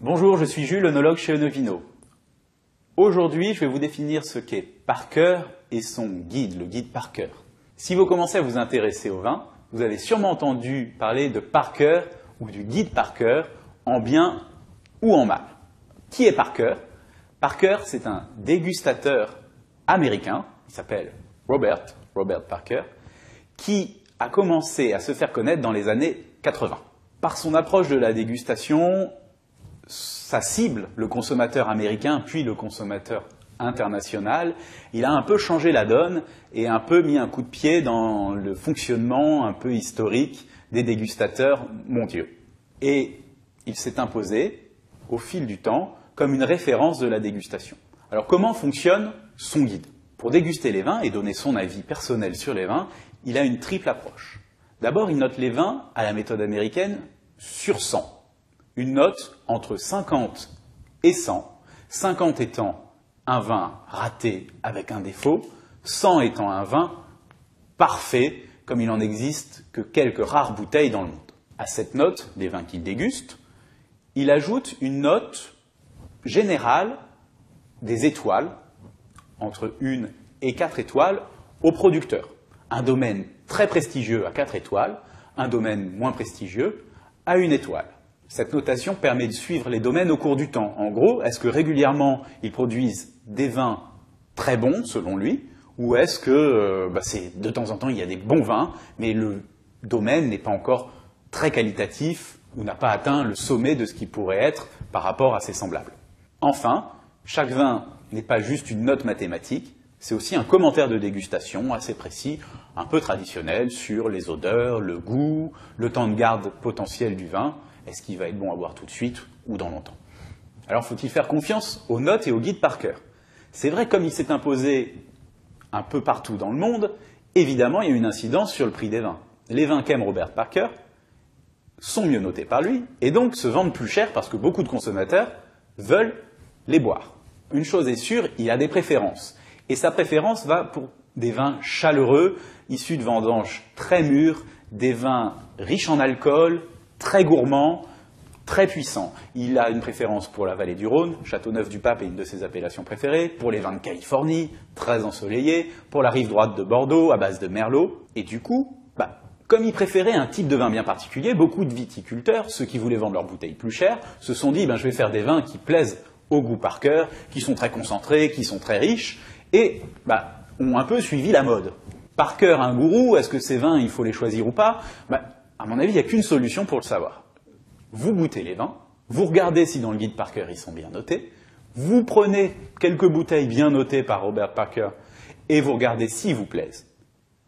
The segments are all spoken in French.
Bonjour, je suis Jules, œnologue chez Oenovino. Aujourd'hui, je vais vous définir ce qu'est Parker et son guide, le guide Parker. Si vous commencez à vous intéresser au vin, vous avez sûrement entendu parler de Parker ou du guide Parker en bien ou en mal. Qui est Parker? Parker, c'est un dégustateur américain, il s'appelle Robert Parker, qui a commencé à se faire connaître dans les années 80. Par son approche de la dégustation, sa cible, le consommateur américain, puis le consommateur international, il a un peu changé la donne et un peu mis un coup de pied dans le fonctionnement un peu historique des dégustateurs mondiaux. Et il s'est imposé, au fil du temps, comme une référence de la dégustation. Alors comment fonctionne son guide? Pour déguster les vins et donner son avis personnel sur les vins, il a une triple approche. D'abord, il note les vins à la méthode américaine sur 100. Une note entre 50 et 100, 50 étant un vin raté avec un défaut, 100 étant un vin parfait, comme il n'en existe que quelques rares bouteilles dans le monde. À cette note des vins qu'il déguste, il ajoute une note générale des étoiles, entre 1 et 4 étoiles, au producteur. Un domaine très prestigieux à 4 étoiles, un domaine moins prestigieux à 1 étoile. Cette notation permet de suivre les domaines au cours du temps. En gros, est-ce que régulièrement ils produisent des vins très bons, selon lui, ou est-ce que de temps en temps il y a des bons vins, mais le domaine n'est pas encore très qualitatif ou n'a pas atteint le sommet de ce qu'il pourrait être par rapport à ses semblables. Enfin, chaque vin n'est pas juste une note mathématique, c'est aussi un commentaire de dégustation assez précis, un peu traditionnel sur les odeurs, le goût, le temps de garde potentiel du vin. Est-ce qu'il va être bon à boire tout de suite ou dans longtemps? Alors faut-il faire confiance aux notes et au guide Parker? C'est vrai, comme il s'est imposé un peu partout dans le monde, évidemment il y a une incidence sur le prix des vins. Les vins qu'aime Robert Parker sont mieux notés par lui et donc se vendent plus cher parce que beaucoup de consommateurs veulent les boire. Une chose est sûre, il a des préférences. Et sa préférence va pour des vins chaleureux, issus de vendanges très mûres, des vins riches en alcool, très gourmands, très puissants. Il a une préférence pour la vallée du Rhône, Châteauneuf-du-Pape est une de ses appellations préférées, pour les vins de Californie, très ensoleillés, pour la rive droite de Bordeaux, à base de merlot. Et du coup, comme il préférait un type de vin bien particulier, beaucoup de viticulteurs, ceux qui voulaient vendre leurs bouteilles plus chères, se sont dit je vais faire des vins qui plaisent au goût Parker, qui sont très concentrés, qui sont très riches, et ont un peu suivi la mode. Parker a un gourou, est-ce que ces vins, il faut les choisir ou pas? À mon avis, il n'y a qu'une solution pour le savoir. Vous goûtez les vins, vous regardez si dans le guide Parker ils sont bien notés, vous prenez quelques bouteilles bien notées par Robert Parker et vous regardez s'ils vous plaisent.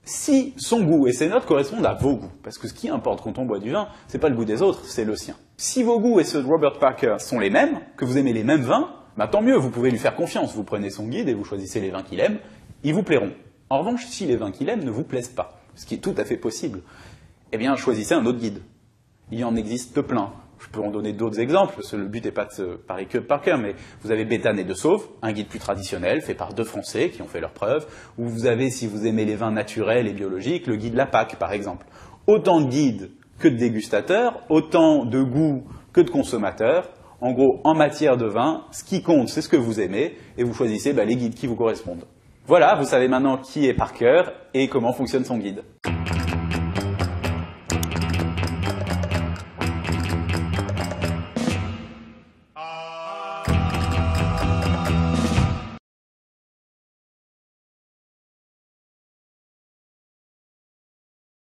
Si son goût et ses notes correspondent à vos goûts, parce que ce qui importe quand on boit du vin, c'est pas le goût des autres, c'est le sien. Si vos goûts et ceux de Robert Parker sont les mêmes, que vous aimez les mêmes vins, tant mieux, vous pouvez lui faire confiance. Vous prenez son guide et vous choisissez les vins qu'il aime, ils vous plairont. En revanche, si les vins qu'il aime ne vous plaisent pas, ce qui est tout à fait possible, eh bien choisissez un autre guide. Il en existe plein. Je peux en donner d'autres exemples, parce que le but n'est pas de se parler que de Parker, mais vous avez Béthane et De Sauve, un guide plus traditionnel, fait par 2 Français qui ont fait leurs preuves, ou vous avez, si vous aimez les vins naturels et biologiques, le guide Lapac, par exemple. Autant de guides que de dégustateurs, autant de goûts que de consommateurs. En gros, en matière de vin, ce qui compte, c'est ce que vous aimez, et vous choisissez les guides qui vous correspondent. Voilà, vous savez maintenant qui est Parker et comment fonctionne son guide.